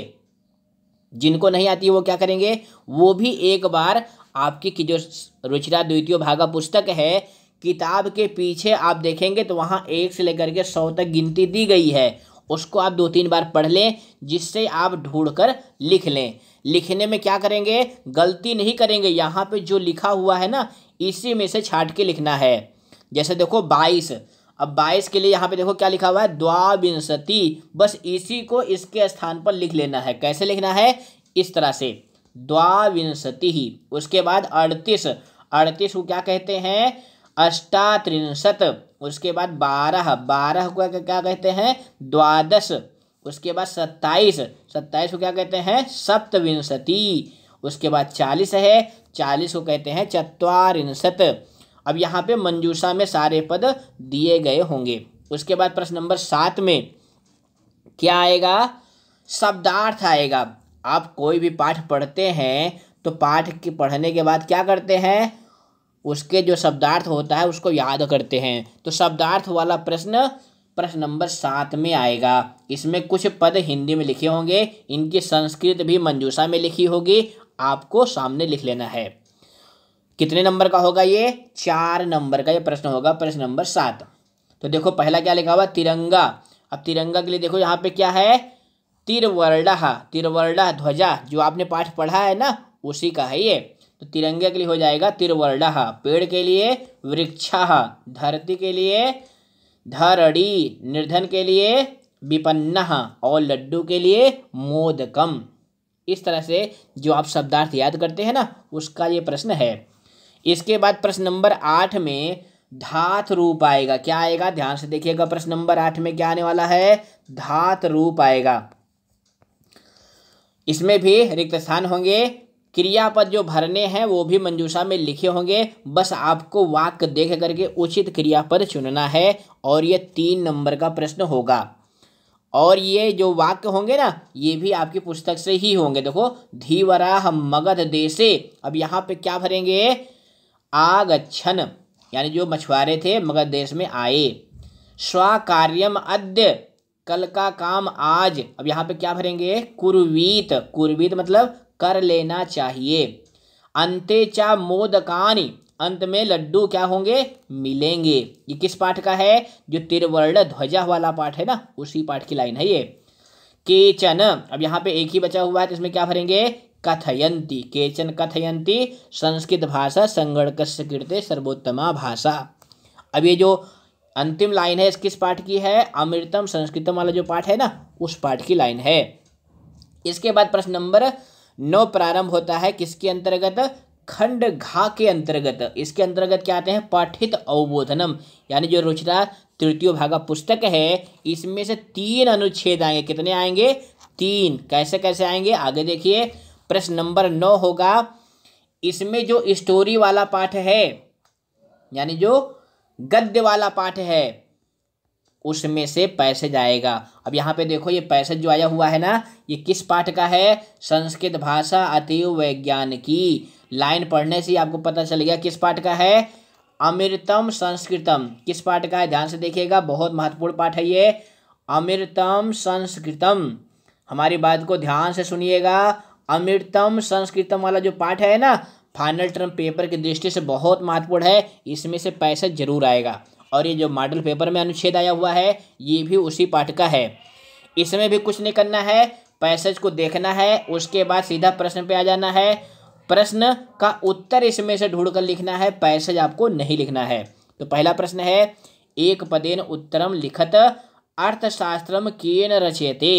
जिनको नहीं आती है वो क्या करेंगे? वो भी एक बार आपकी की जो रुचिरा द्वितीय भागा पुस्तक है, किताब के पीछे आप देखेंगे तो वहाँ 1 से लेकर के 100 तक गिनती दी गई है। उसको आप 2-3 बार पढ़ लें, जिससे आप ढूंढ कर लिख लें। लिखने में क्या करेंगे? गलती नहीं करेंगे। यहाँ पे जो लिखा हुआ है ना, इसी में से छांट के लिखना है। जैसे देखो 22, अब 22 के लिए यहाँ पे देखो क्या लिखा हुआ है? द्वाविंशति। बस इसी को इसके स्थान पर लिख लेना है। कैसे लिखना है? इस तरह से, द्वाविंशति ही। उसके बाद 38, 38 को क्या कहते हैं? अष्टात्रिंशत्। उसके बाद 12, 12 को क्या कहते हैं? द्वादश। उसके बाद 27, 27 को क्या कहते हैं? सप्तविंशति। उसके बाद 40 है, 40 को कहते हैं चत्वारिंशत्। अब यहाँ पे मंजूषा में सारे पद दिए गए होंगे। उसके बाद प्रश्न नंबर 7 में क्या आएगा? शब्दार्थ आएगा। आप कोई भी पाठ पढ़ते हैं तो पाठ के पढ़ने के बाद क्या करते हैं? उसके जो शब्दार्थ होता है उसको याद करते हैं। तो शब्दार्थ वाला प्रश्न प्रश्न नंबर 7 में आएगा। इसमें कुछ पद हिंदी में लिखे होंगे, इनकी संस्कृत भी मंजूषा में लिखी होगी, आपको सामने लिख लेना है। कितने नंबर का होगा ये? 4 नंबर का ये प्रश्न होगा, प्रश्न नंबर 7। तो देखो पहला क्या लिखा हुआ? तिरंगा। अब तिरंगा के लिए देखो यहाँ पे क्या है? तिरवर्णः, तिरवर्णः ध्वजा, जो आपने पाठ पढ़ा है ना उसी का है ये। तो तिरंगे के लिए हो जाएगा तिरवर्णः। पेड़ के लिए वृक्षः, धरती के लिए धरणी, निर्धन के लिए विपन्नः और लड्डू के लिए मोदकम। इस तरह से जो आप शब्दार्थ याद करते हैं ना, उसका ये प्रश्न है। इसके बाद प्रश्न नंबर 8 में धात रूप आएगा। क्या आएगा? ध्यान से देखिएगा। प्रश्न नंबर 8 में क्या आने वाला है? धात रूप आएगा। इसमें भी रिक्त स्थान होंगे। क्रियापद जो भरने हैं वो भी मंजूषा में लिखे होंगे। बस आपको वाक्य देख करके उचित क्रियापद चुनना है, और ये 3 नंबर का प्रश्न होगा। और ये जो वाक्य होंगे ना, ये भी आपकी पुस्तक से ही होंगे। देखो, धीवराह मगध देशे। अब यहाँ पे क्या भरेंगे? आगच्छन, यानी जो मछुआरे थे मगध देश में आए। स्वकार्यम अद्य, कल का काम आज। अब यहाँ पे क्या भरेंगे? कुर्वीत, कुर्वीत मतलब कर लेना चाहिए। अंते चा मोदकानि, अंत में लड्डू क्या होंगे? मिलेंगे। ये किस पाठ का है? जो तिरवर्ण ध्वजा वाला पाठ है ना, उसी पाठ की लाइन है ये। केचन, अब यहाँ पे एक ही बचा हुआ है तो इसमें क्या भरेंगे? कथयंती, केचन कथयंती संस्कृत भाषा संगणकस्य कृते सर्वोत्तमा भाषा। अब ये जो अंतिम लाइन है किस पाठ की है? अमृतम संस्कृतम वाला जो पाठ है ना, उस पाठ की लाइन है। इसके बाद प्रश्न नंबर 9 प्रारंभ होता है किसके अंतर्गत? खंड घा के अंतर्गत। इसके अंतर्गत क्या आते हैं? पठित अवबोधनम, यानी जो रुचिरा तृतीय भागा पुस्तक है, इसमें से 3 अनुच्छेद आएंगे। कितने आएंगे? 3। कैसे कैसे आएंगे? आगे देखिए। प्रश्न नंबर 9 होगा, इसमें जो स्टोरी वाला पाठ है, यानी जो गद्य वाला पाठ है, उसमें से पैसेज आएगा। अब यहाँ पे देखो ये पैसेज जो आया हुआ है ना, ये किस पाठ का है? संस्कृत भाषा अतीव वैज्ञान की। लाइन पढ़ने से ही आपको पता चल गया किस पाठ का है। अमृतम संस्कृतम किस पाठ का है? ध्यान से देखिएगा, बहुत महत्वपूर्ण पाठ है ये, अमृतम संस्कृतम। हमारी बात को ध्यान से सुनिएगा। अमृतम संस्कृतम वाला जो पाठ है ना, फाइनल टर्म पेपर की दृष्टि से बहुत महत्वपूर्ण है, इसमें से पैसेज जरूर आएगा। और ये जो मॉडल पेपर में अनुच्छेद आया हुआ है, ये भी उसी पाठ का है। इसमें भी कुछ नहीं करना है, पैसेज को देखना है, उसके बाद सीधा प्रश्न पे आ जाना है। प्रश्न का उत्तर इसमें से ढूंढकर लिखना है, पैसेज आपको नहीं लिखना है। तो पहला प्रश्न है, एक पदेन उत्तरम लिखत अर्थशास्त्रम केन रचयते।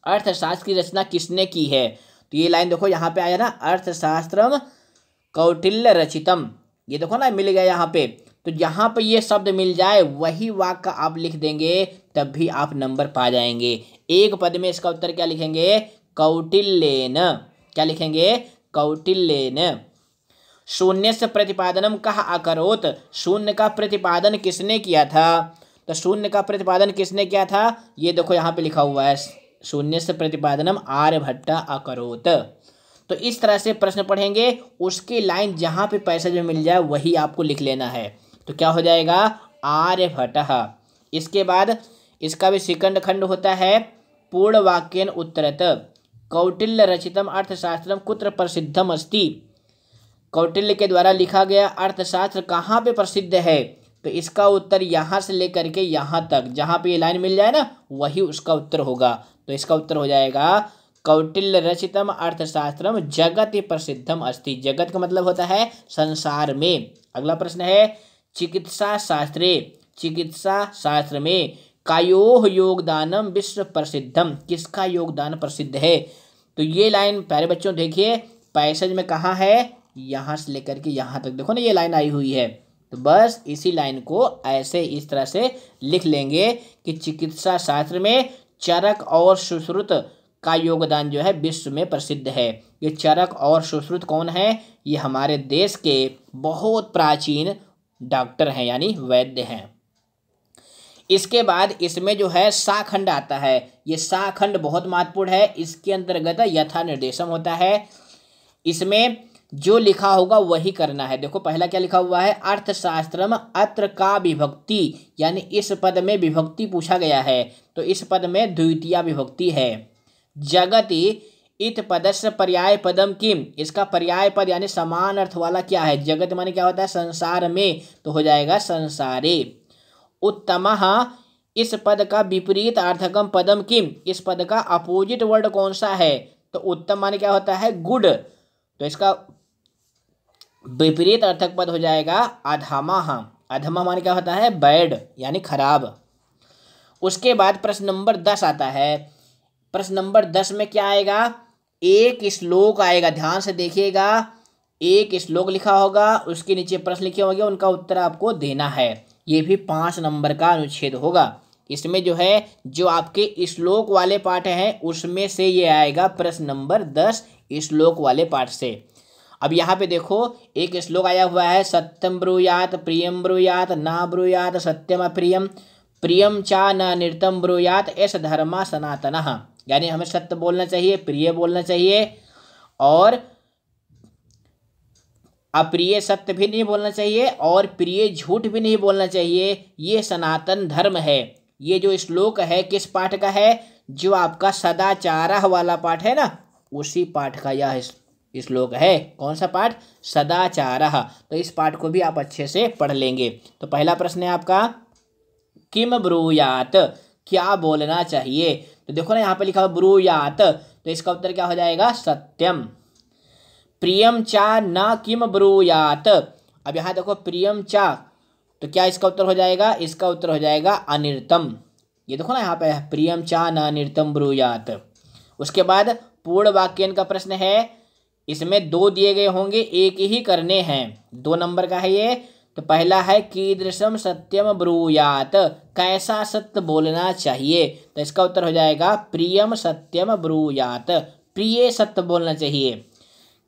अर्थशास्त्र की रचना किसने की है? तो ये लाइन देखो यहाँ पे आया ना, अर्थशास्त्रम कौटिल्य रचितम। ये देखो ना मिल गया यहाँ पे। तो जहाँ पे ये शब्द मिल जाए वही वाक्य आप लिख देंगे, तब भी आप नंबर पा जाएंगे। एक पद में इसका उत्तर क्या लिखेंगे? कौटिल्येन। क्या लिखेंगे? कौटिल्येन। शून्य से प्रतिपादनम कहा अकरोत। शून्य का प्रतिपादन किसने किया था? तो शून्य का प्रतिपादन किसने किया था? ये देखो यहाँ पे लिखा हुआ है, शून्य से प्रतिपादनम आर्यभट्ट अकरोत। तो इस तरह से प्रश्न पढ़ेंगे, उसकी लाइन जहाँ पे पैसेज में मिल जाए वही आपको लिख लेना है। तो क्या हो जाएगा? आर्यभट्ट। इसके बाद इसका भी सेकंड खंड होता है, पूर्ण वाक्येन उत्तरत कौटिल्य रचितम अर्थशास्त्रम कुत्र प्रसिद्धम अस्ति। कौटिल्य के द्वारा लिखा गया अर्थशास्त्र कहाँ पे प्रसिद्ध है? तो इसका उत्तर यहाँ से लेकर के यहाँ तक जहाँ पे ये लाइन मिल जाए ना, वही उसका उत्तर होगा। तो इसका उत्तर हो जाएगा कौटिल्य रचितम अर्थशास्त्रम जगति प्रसिद्धम अस्ति। जगत का मतलब होता है संसार में। अगला प्रश्न है, चिकित्सा शास्त्रे। चिकित्सा शास्त्र में कायोः योगदानम विश्व प्रसिद्धम। किसका योगदान प्रसिद्ध है? तो ये लाइन प्यारे बच्चों देखिए, पैसेज में कहाँ है? यहाँ से लेकर के यहाँ तक देखो ना, ये लाइन आई हुई है। तो बस इसी लाइन को ऐसे इस तरह से लिख लेंगे कि चिकित्सा शास्त्र में चरक और सुश्रुत का योगदान जो है विश्व में प्रसिद्ध है। ये चरक और सुश्रुत कौन है? ये हमारे देश के बहुत प्राचीन डॉक्टर हैं, यानी वैद्य हैं। इसके बाद इसमें जो है साखंड आता है। ये साखंड बहुत महत्वपूर्ण है। इसके अंतर्गत यथा निर्देशम होता है। इसमें जो लिखा होगा वही करना है। देखो पहला क्या लिखा हुआ है? अर्थशास्त्रम अत्र का विभक्ति, यानी इस पद में विभक्ति पूछा गया है, तो इस पद में द्वितीया विभक्ति है। जगति इत पदस्य पर्याय पदम किम। इसका पर्याय पद यानी समान अर्थ वाला क्या है? जगत माने क्या होता है? संसार में, तो हो जाएगा संसारे। उत्तमः इस पद का विपरीत अर्थकम पदम किम। इस पद का अपोजिट वर्ड कौन सा है? तो उत्तम माने क्या होता है? गुड। तो इसका विपरीत अर्थक पद हो जाएगा अधमः। अधमः माने क्या होता है? बैड, यानी खराब। उसके बाद प्रश्न नंबर 10 आता है। प्रश्न नंबर 10 में क्या आएगा? एक श्लोक आएगा। ध्यान से देखिएगा, एक श्लोक लिखा होगा, उसके नीचे प्रश्न लिखे होंगे, उनका उत्तर आपको देना है। ये भी 5 नंबर का अनुच्छेद होगा। इसमें जो है, जो आपके श्लोक वाले पाठ हैं उसमें से ये आएगा प्रश्न नंबर 10, श्लोक वाले पाठ से। अब यहाँ पे देखो एक श्लोक आया हुआ है, सत्यम ब्रूयात प्रियम ब्रूयात ना ब्रूयात सत्यम अप्रियम प्रियम चा न नृतम ब्रूयात एस धर्मा सनातनः। यानी हमें सत्य बोलना चाहिए, प्रिय बोलना चाहिए, और अप्रिय सत्य भी नहीं बोलना चाहिए, और प्रिय झूठ भी नहीं बोलना चाहिए। ये सनातन धर्म है। ये जो श्लोक है किस पाठ का है? जो आपका सदाचार वाला पाठ है ना, उसी पाठ का यह श्लोक है। कौन सा पाठ? सदाचार। तो इस पाठ को भी आप अच्छे से पढ़ लेंगे। तो पहला प्रश्न है आपका, किम ब्रूयात, क्या बोलना चाहिए? तो देखो ना यहाँ पे लिखा हुआ ब्रूयात, तो इसका उत्तर क्या हो जाएगा? सत्यम। प्रियम चा न किम ब्रूयात। अब यहाँ देखो प्रियम चा, तो क्या इसका उत्तर हो जाएगा? इसका उत्तर हो जाएगा अनिर्तम। ये देखो ना यहाँ पे प्रियम चा न अनिर्तम ब्रूयात। उसके बाद पूर्ण वाक्यन का प्रश्न है। इसमें 2 दिए गए होंगे, एक ही करने हैं। 2 नंबर का है ये। तो पहला है कीदृशम सत्यम ब्रूयात, कैसा सत्य बोलना चाहिए? तो इसका उत्तर हो जाएगा प्रियम सत्यम ब्रूयात, प्रिय सत्य बोलना चाहिए।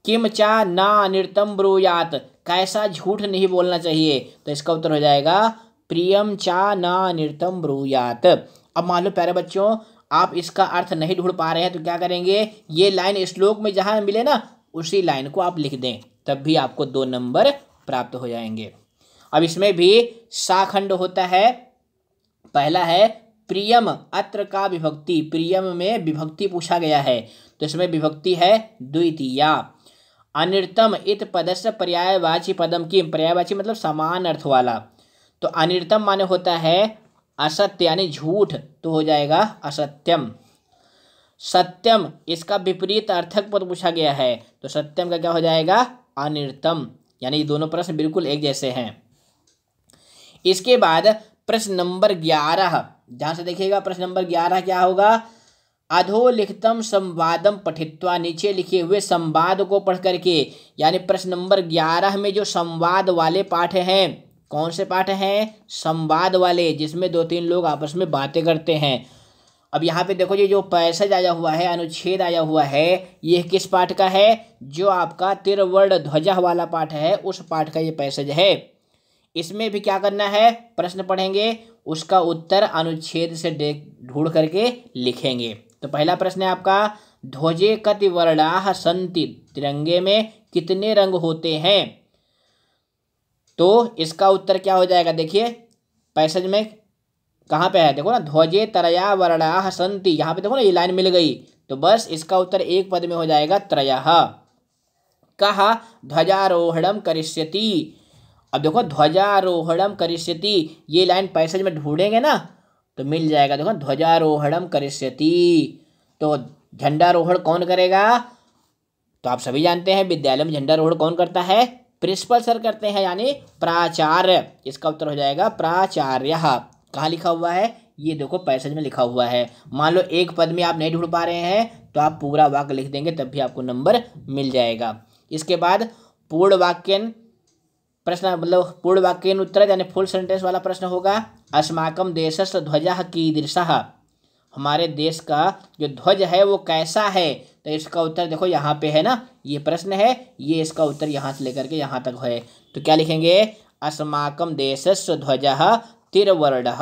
किम चा ना अनिर्तम ब्रूयात, कैसा झूठ नहीं बोलना चाहिए? तो इसका उत्तर हो जाएगा प्रियम चा न नृत्यम ब्रूयात। अब मान लो प्यारे बच्चों आप इसका अर्थ नहीं ढूंढ पा रहे हैं तो क्या करेंगे, ये लाइन श्लोक में जहां मिले ना उसी लाइन को आप लिख दें, तब भी आपको 2 नंबर प्राप्त हो जाएंगे। अब इसमें भी साखंड होता है। पहला है प्रियम, अत्र का विभक्ति, प्रियम में विभक्ति पूछा गया है तो इसमें विभक्ति है द्वितीया। अनिर्तम इत पदस्य पर्यायवाची पदम की, पर्यायवाची मतलब समान अर्थ वाला, तो अनिर्तम माने होता है असत्य यानी झूठ, तो हो जाएगा असत्यम। सत्यम इसका विपरीत अर्थक पद पूछा गया है तो सत्यम का क्या हो जाएगा, अनिर्तम, यानी ये दोनों प्रश्न बिल्कुल एक जैसे हैं। इसके बाद प्रश्न नंबर 11, ध्यान से देखिएगा प्रश्न नंबर 11 क्या होगा, अधोलिखितम संवादम पठित्वा, नीचे लिखे हुए संवाद को पढ़ करके, यानी प्रश्न नंबर 11 में जो संवाद वाले पाठ हैं, कौन से पाठ हैं, संवाद वाले, जिसमें 2-3 लोग आपस में बातें करते हैं। अब यहाँ पे देखो ये जो पैसेज आया हुआ है, अनुच्छेद आया हुआ है, ये किस पाठ का है, जो आपका तिरवर्ण ध्वजा वाला पाठ है उस पाठ का ये पैसेज है। इसमें भी क्या करना है, प्रश्न पढ़ेंगे, उसका उत्तर अनुच्छेद से ढूंढ करके लिखेंगे। तो पहला प्रश्न है आपका, ध्वजे कति वर्णाः सन्ति, तिरंगे में कितने रंग होते हैं। तो इसका उत्तर क्या हो जाएगा, देखिए पैसेज में कहाँ पे है, देखो ना, ध्वजे तरया वर्णाः सन्ति, यहाँ पे देखो ना ये लाइन मिल गई, तो बस इसका उत्तर एक पद में हो जाएगा त्रयः। कहा ध्वजारोहणम करिष्यति, अब देखो ध्वजारोहणम करिष्यति, ये लाइन पैसेज में ढूंढेंगे ना तो मिल जाएगा, देखो ध्वजारोहणम करिष्यति, तो झंडारोहण कौन करेगा, तो आप सभी जानते हैं विद्यालय में झंडारोहण कौन करता है, प्रिंसिपल सर करते हैं, यानी प्राचार्य। इसका उत्तर हो जाएगा प्राचार्यः। कहाँ लिखा हुआ है, ये देखो पैसेज में लिखा हुआ है। मान लो एक पद में आप नहीं ढूंढ पा रहे हैं तो आप पूरा वाक्य लिख देंगे तब भी आपको नंबर मिल जाएगा। इसके बाद पूर्ण वाक्यन प्रश्न, मतलब पूर्ण वाक्यन उत्तर यानी फुल सेंटेंस वाला प्रश्न होगा, अस्माकम देशस्य ध्वजः कीदृशः, हमारे देश का जो ध्वज है वो कैसा है। तो इसका उत्तर देखो यहाँ पे है ना, ये प्रश्न है, ये इसका उत्तर यहाँ से लेकर के यहाँ तक है। तो क्या लिखेंगे, अस्माकम देशस्य ध्वजः तिरवर्णः,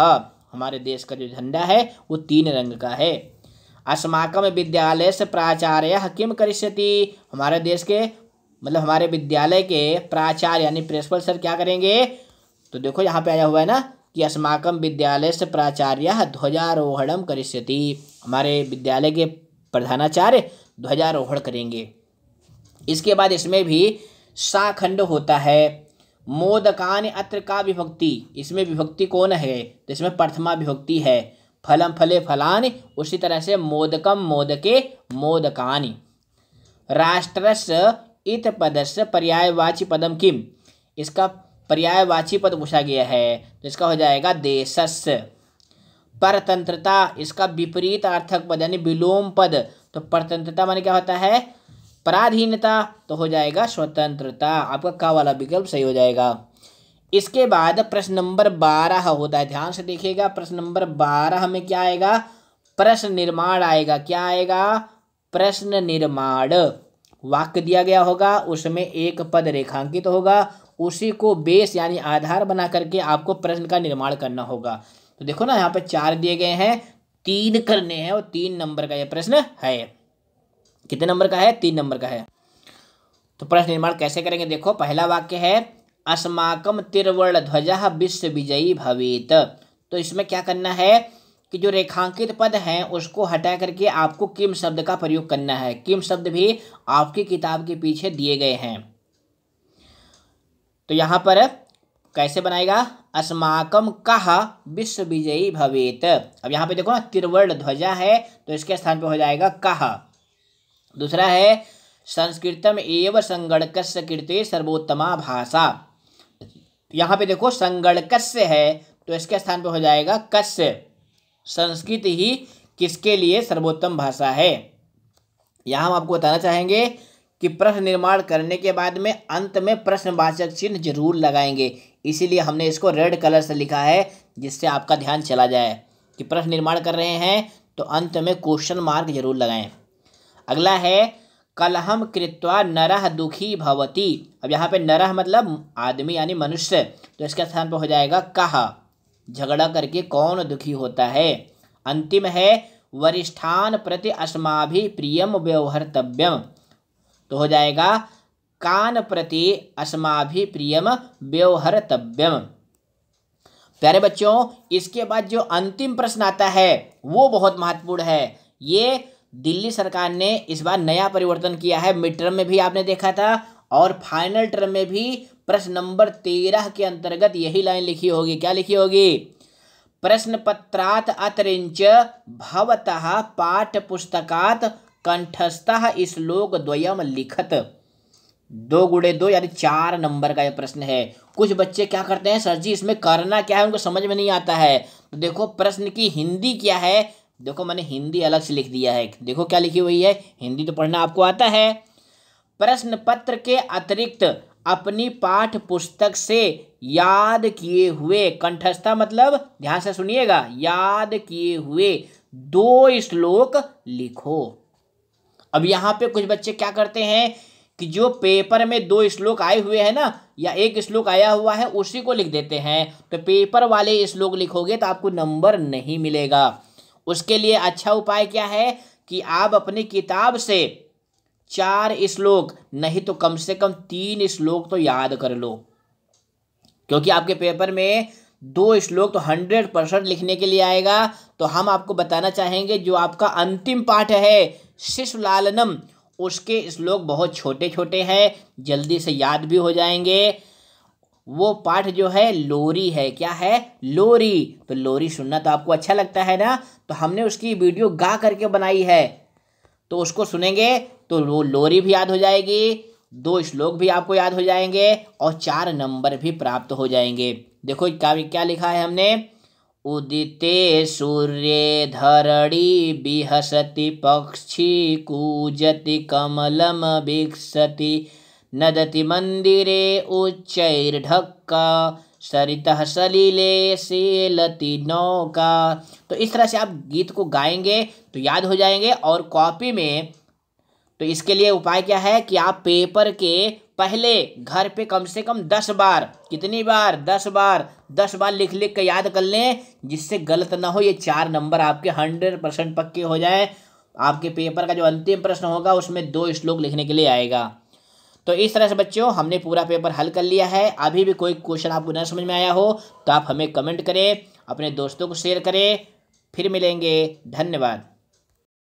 हमारे देश का जो झंडा है वो 3 रंग का है। अस्माकम विद्यालयस्य प्राचार्यः किम करिष्यति, हमारे देश के मतलब हमारे विद्यालय के प्राचार्य यानी प्रिंसिपल सर क्या करेंगे। तो देखो यहाँ पे आया हुआ है ना कि अस्माकम विद्यालयस्य प्राचार्यः ध्वजारोहणम करिष्यति, हमारे विद्यालय के प्रधानाचार्य ध्वजारोहण करेंगे। इसके बाद इसमें भी साखंड होता है। मोदकानि अत्र का विभक्ति, इसमें विभक्ति कौन है, तो इसमें प्रथमा विभक्ति है। फलम फले फलानि, उसी तरह से मोदकम मोदके मोदकानि। राष्ट्रस्य इत पदस्य पर्यायवाची पदम किम, इसका पर्यायवाची पद पूछा गया है तो इसका हो जाएगा देशस्य। परतंत्रता, इसका विपरीत अर्थक पद यानी विलोम पद, तो परतंत्रता माने क्या होता है, पराधीनता, तो हो जाएगा स्वतंत्रता। आपका का वाला विकल्प सही हो जाएगा। इसके बाद प्रश्न नंबर 12 होता है, ध्यान से देखिएगा। प्रश्न नंबर 12 में क्या आएगा, प्रश्न निर्माण आएगा। क्या आएगा, प्रश्न निर्माण। वाक्य दिया गया होगा, उसमें एक पद रेखांकित होगा, उसी को बेस यानी आधार बना करके आपको प्रश्न का निर्माण करना होगा। तो देखो ना यहाँ पे 4 दिए गए हैं, 3 करने हैं और 3 नंबर का यह प्रश्न है। कितने नंबर का है, 3 नंबर का है। तो प्रश्न निर्माण कैसे करेंगे, देखो पहला वाक्य है अस्माकम तिरवर्ण ध्वजः विश्व विजयी भवेत। तो इसमें क्या करना है कि जो रेखांकित पद हैं उसको हटा करके आपको किम शब्द का प्रयोग करना है। किम शब्द भी आपकी किताब के पीछे दिए गए हैं। तो यहाँ पर कैसे बनाएगा, अस्माकम कः विश्व विजयी भवेत। अब यहाँ पे देखो ना तिरवर्ण ध्वजा है तो इसके स्थान पे हो जाएगा कः। दूसरा है संस्कृतम एव संगणकस्य कृते सर्वोत्तमा भाषा। यहाँ पे देखो संगणकस्य है तो इसके स्थान पे हो जाएगा कस्य। संस्कृत ही किसके लिए सर्वोत्तम भाषा है। यहाँ हम आपको बताना चाहेंगे कि प्रश्न निर्माण करने के बाद में अंत में प्रश्नवाचक चिन्ह जरूर लगाएंगे, इसीलिए हमने इसको रेड कलर से लिखा है जिससे आपका ध्यान चला जाए कि प्रश्न निर्माण कर रहे हैं तो अंत में क्वेश्चन मार्क जरूर लगाएं। अगला है कलहम कृत्वा नरः दुखी भवति। अब यहाँ पे नरः मतलब आदमी यानी मनुष्य, तो इसके स्थान पर हो जाएगा कः। झगड़ा करके कौन दुखी होता है। अंतिम है वरिष्ठान प्रति अस्माभिः प्रियम व्यवहर्तव्यम, तो हो जाएगा कान प्रति अस्माभिः प्रियम व्यवहर्तव्यम। प्यारे बच्चों, इसके बाद जो अंतिम प्रश्न आता है वो बहुत महत्वपूर्ण है। ये दिल्ली सरकार ने इस बार नया परिवर्तन किया है। मिड टर्म में भी आपने देखा था और फाइनल टर्म में भी प्रश्न नंबर 13 के अंतर्गत यही लाइन लिखी होगी। क्या लिखी होगी? प्रश्न पत्रात अतिरिंच भवतः पाठ पुस्तकात कंठस्थः श्लोक द्वयम लिखत। 2 गुणे 2 यानी 4 नंबर का यह प्रश्न है। कुछ बच्चे क्या करते हैं, सर जी इसमें करना क्या है, उनको समझ में नहीं आता है। तो देखो प्रश्न की हिंदी क्या है, देखो मैंने हिंदी अलग से लिख दिया है। देखो क्या लिखी हुई है, हिंदी तो पढ़ना आपको आता है। प्रश्न पत्र के अतिरिक्त अपनी पाठ पुस्तक से याद किए हुए, कंठस्था मतलब ध्यान से सुनिएगा, याद किए हुए 2 श्लोक लिखो। अब यहाँ पे कुछ बच्चे क्या करते हैं कि जो पेपर में 2 श्लोक आए हुए हैं ना, या 1 श्लोक आया हुआ है उसी को लिख देते हैं। तो पेपर वाले श्लोक लिखोगे तो आपको नंबर नहीं मिलेगा। उसके लिए अच्छा उपाय क्या है कि आप अपनी किताब से 4 श्लोक नहीं तो कम से कम 3 श्लोक तो याद कर लो, क्योंकि आपके पेपर में 2 श्लोक तो 100% लिखने के लिए आएगा। तो हम आपको बताना चाहेंगे जो आपका अंतिम पाठ है शिशुलालनम, उसके श्लोक बहुत छोटे छोटे हैं, जल्दी से याद भी हो जाएंगे। वो पाठ जो है लोरी है। क्या है? लोरी। तो लोरी सुनना तो आपको अच्छा लगता है ना, तो हमने उसकी वीडियो गा करके बनाई है, तो उसको सुनेंगे तो वो लोरी भी याद हो जाएगी, 2 श्लोक भी आपको याद हो जाएंगे और 4 नंबर भी प्राप्त हो जाएंगे। देखो क्या लिखा है हमने, उदिते सूर्ये धरणी बिहसति पक्षी कूजति कमलम वीक्षति नदति मंदिरे उच्चैर्ढक्का सरितः सलिले सेलति नौका। तो इस तरह से आप गीत को गाएंगे तो याद हो जाएंगे। और कॉपी में तो इसके लिए उपाय क्या है कि आप पेपर के पहले घर पे कम से कम 10 बार, कितनी बार? 10 बार, 10 बार लिख लिख के याद कर लें, जिससे गलत ना हो। ये 4 नंबर आपके 100% पक्के हो जाए। आपके पेपर का जो अंतिम प्रश्न होगा उसमें 2 श्लोक लिखने के लिए आएगा। तो इस तरह से बच्चों हमने पूरा पेपर हल कर लिया है। अभी भी कोई क्वेश्चन आपको न समझ में आया हो तो आप हमें कमेंट करें, अपने दोस्तों को शेयर करें। फिर मिलेंगे, धन्यवाद।